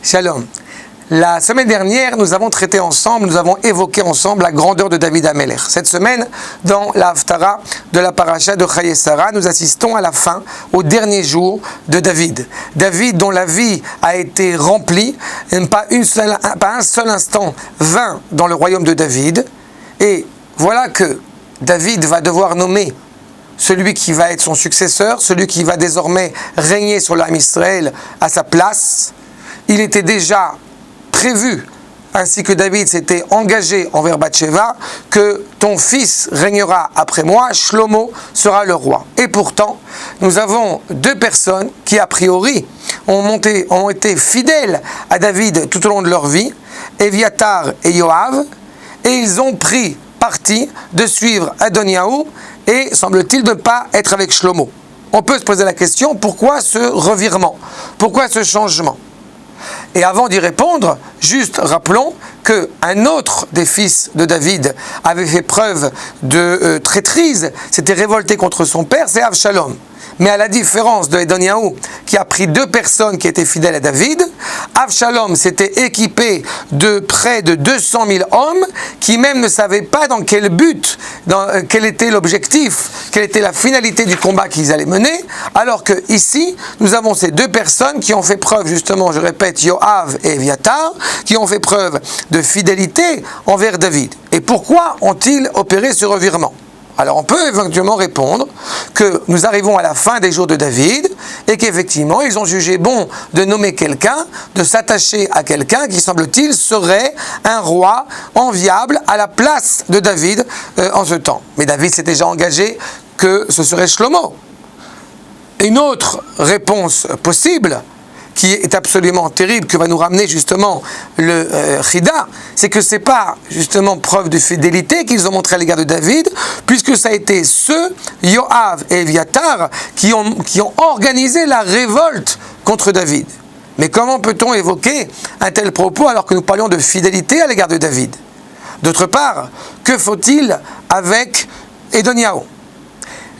Shalom. La semaine dernière, nous avons traité ensemble, nous avons évoqué ensemble la grandeur de David Amelech. Cette semaine, dans la Haftara de la paracha de Chayei Sarah, nous assistons à la fin, au dernier jour de David. David dont la vie a été remplie, pas un seul instant vain dans le royaume de David. Et voilà que David va devoir nommer celui qui va être son successeur, celui qui va désormais régner sur l'âme Israël à sa place. Il était déjà prévu, ainsi que David s'était engagé envers Bathsheba, que ton fils régnera après moi, Shlomo sera le roi. Et pourtant, nous avons deux personnes qui, a priori, ont été fidèles à David tout au long de leur vie, Éviatar et Yoav, et ils ont pris parti de suivre Adoniaou et, semble-t-il, de ne pas être avec Shlomo. On peut se poser la question, pourquoi ce revirement? Pourquoi ce changement? Et avant d'y répondre, juste rappelons qu'un autre des fils de David avait fait preuve de traîtrise, s'était révolté contre son père, c'est Avshalom. Mais à la différence de Adoniaou, qui a pris deux personnes qui étaient fidèles à David, Avshalom s'était équipé de près de 200 000 hommes qui même ne savaient pas dans quel but, quel était l'objectif, quelle était la finalité du combat qu'ils allaient mener, alors que ici, nous avons ces deux personnes qui ont fait preuve, justement, je répète, Yoav et Éviatar, qui ont fait preuve de fidélité envers David. Et pourquoi ont-ils opéré ce revirement ? Alors on peut éventuellement répondre que nous arrivons à la fin des jours de David et qu'effectivement ils ont jugé bon de nommer quelqu'un, de s'attacher à quelqu'un qui semble-t-il serait un roi enviable à la place de David en ce temps. Mais David s'est déjà engagé que ce serait Shlomo. Une autre réponse possible, qui est absolument terrible, que va nous ramener justement le Chida, c'est que ce n'est pas justement preuve de fidélité qu'ils ont montré à l'égard de David, puisque ça a été ceux, Yoav et Éviatar, qui ont organisé la révolte contre David. Mais comment peut-on évoquer un tel propos alors que nous parlions de fidélité à l'égard de David? D'autre part, que faut-il avec Adoniaou?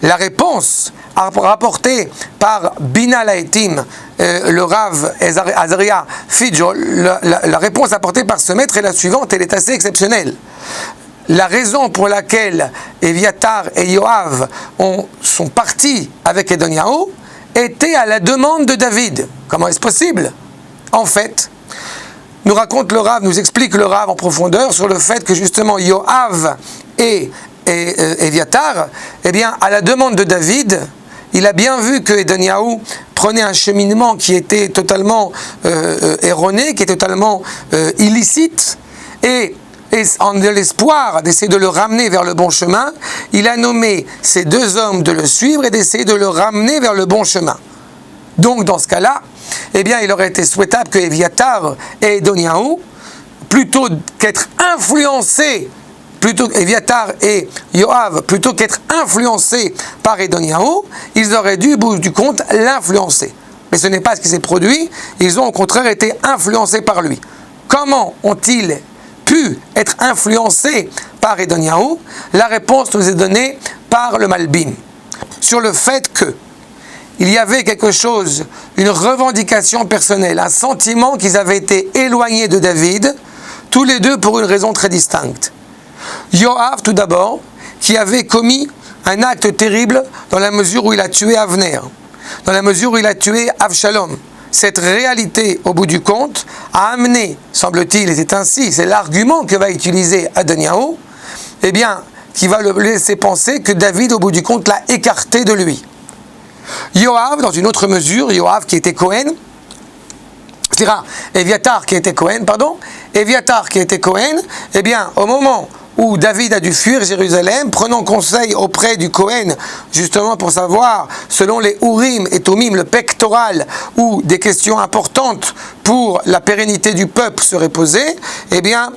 La réponse rapportée par Bina Laetim, le Rav Azaria Fidjol, la réponse apportée par ce maître est la suivante, elle est assez exceptionnelle. La raison pour laquelle Éviatar et Yoav sont partis avec Adoniaou était à la demande de David. Comment est-ce possible? En fait, nous raconte le Rav, nous explique le Rav en profondeur sur le fait que justement Yoav et Éviatar, eh bien, à la demande de David, il a bien vu que Adoniaou prenait un cheminement qui était totalement erroné, qui est totalement illicite, et en l'espoir d'essayer de le ramener vers le bon chemin, il a nommé ces deux hommes de le suivre et d'essayer de le ramener vers le bon chemin. Donc dans ce cas-là, eh bien, il aurait été souhaitable que Éviatar et Adoniaou, plutôt qu'être influencés, Éviatar et Yoav, plutôt qu'être influencés par Adoniaou, ils auraient dû, au bout du compte, l'influencer. Mais ce n'est pas ce qui s'est produit, ils ont au contraire été influencés par lui. Comment ont-ils pu être influencés par Adoniaou? La réponse nous est donnée par le Malbim, sur le fait que il y avait quelque chose, une revendication personnelle, un sentiment qu'ils avaient été éloignés de David, tous les deux pour une raison très distincte. Yoav, tout d'abord, qui avait commis un acte terrible dans la mesure où il a tué Avner, dans la mesure où il a tué Avshalom. Cette réalité, au bout du compte, a amené, semble-t-il, et c'est ainsi, c'est l'argument que va utiliser Adoniaou, eh bien, qui va le laisser penser que David, au bout du compte, l'a écarté de lui. Yoav, dans une autre mesure, Yoav qui était Cohen, Éviatar qui était Cohen, eh bien, au moment où David a dû fuir Jérusalem, prenant conseil auprès du Cohen, justement pour savoir, selon les Urim et Tumim, le pectoral, où des questions importantes pour la pérennité du peuple seraient posées, eh bien,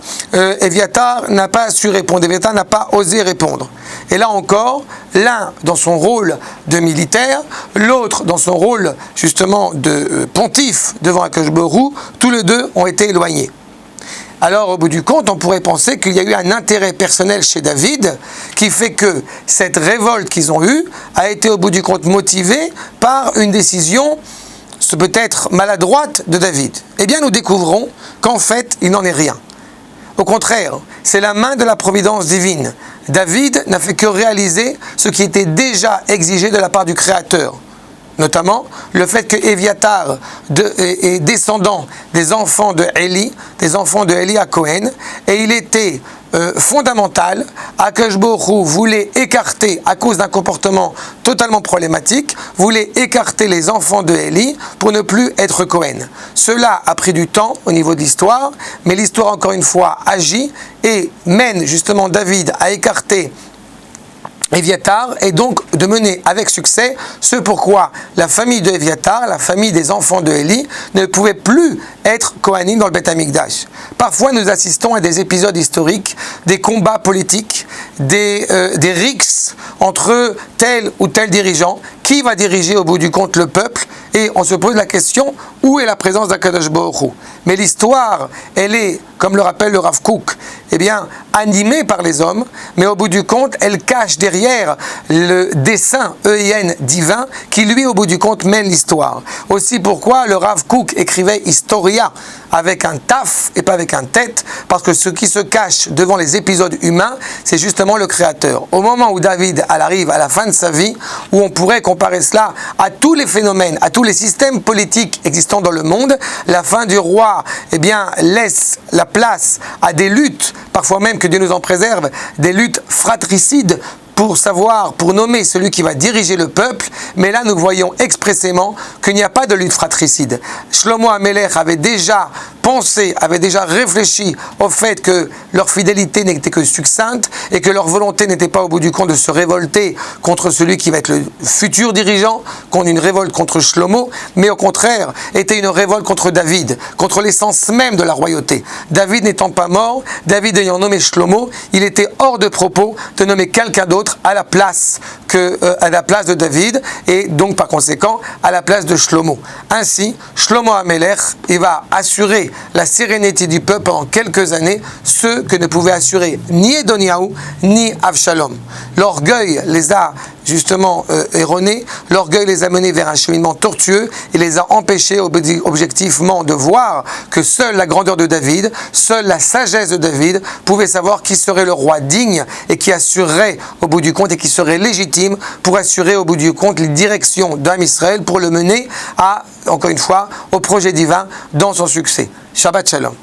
Éviatar n'a pas su répondre, Éviatar n'a pas osé répondre. Et là encore, l'un dans son rôle de militaire, l'autre dans son rôle, justement, de pontife devant Akadosh Baruch Hu, tous les deux ont été éloignés. Alors, au bout du compte, on pourrait penser qu'il y a eu un intérêt personnel chez David qui fait que cette révolte qu'ils ont eue a été, au bout du compte, motivée par une décision peut-être maladroite de David? Eh bien, nous découvrons qu'en fait, il n'en est rien. Au contraire, c'est la main de la providence divine. David n'a fait que réaliser ce qui était déjà exigé de la part du Créateur. Notamment le fait que Éviatar est descendant des enfants de Élie à Cohen, et il était fondamental. Akadosh Baruch Hu voulait écarter, à cause d'un comportement totalement problématique, voulait écarter les enfants de Élie pour ne plus être Cohen. Cela a pris du temps au niveau de l'histoire, mais l'histoire encore une fois agit et mène justement David à écarter Éviatar, et donc de mener avec succès ce pourquoi la famille de Éviatar, la famille des enfants de Élie, ne pouvait plus être Kohanim dans le Beth Amikdash. Parfois nous assistons à des épisodes historiques, des combats politiques, des rixes entre tel ou tel dirigeant. Qui va diriger au bout du compte le peuple? Et on se pose la question, où est la présence d'Akadosh Baruch Hu? Mais l'histoire, elle est, comme le rappelle le Rav Kook, eh bien, animée par les hommes, mais au bout du compte, elle cache derrière le dessein EIN divin qui, lui, au bout du compte, mène l'histoire. Aussi pourquoi le Rav Kook écrivait Historia avec un taf et pas avec un tête, parce que ce qui se cache devant les épisodes humains, c'est justement le Créateur. Au moment où David arrive à la fin de sa vie, où on pourrait comparer cela à tous les phénomènes, à tous les systèmes politiques existants dans le monde, la fin du roi, eh bien, laisse la place à des luttes, parfois même que Dieu nous en préserve, des luttes fratricides pour nommer celui qui va diriger le peuple, mais là nous voyons expressément qu'il n'y a pas de lutte fratricide. Shlomo HaMelech avait déjà pensé, avait déjà réfléchi au fait que leur fidélité n'était que succincte et que leur volonté n'était pas au bout du compte de se révolter contre celui qui va être le futur dirigeant, contre une révolte contre Shlomo, mais au contraire était une révolte contre David, contre l'essence même de la royauté. David n'étant pas mort, David ayant nommé Shlomo, il était hors de propos de nommer quelqu'un d'autre à la place de David, et donc par conséquent à la place de Shlomo. Ainsi, Shlomo HaMelech, il va assurer la sérénité du peuple pendant quelques années, ce que ne pouvait assurer ni Edoniaou ni Avshalom. L'orgueil les a justement erronés, l'orgueil les a menés vers un cheminement tortueux et les a empêchés objectivement de voir que seule la grandeur de David, seule la sagesse de David pouvait savoir qui serait le roi digne et qui assurerait au bout du compte et qui serait légitime pour assurer au bout du compte les directions d'Am Israël pour le mener à, encore une fois, au projet divin dans son succès. Shabbat Shalom.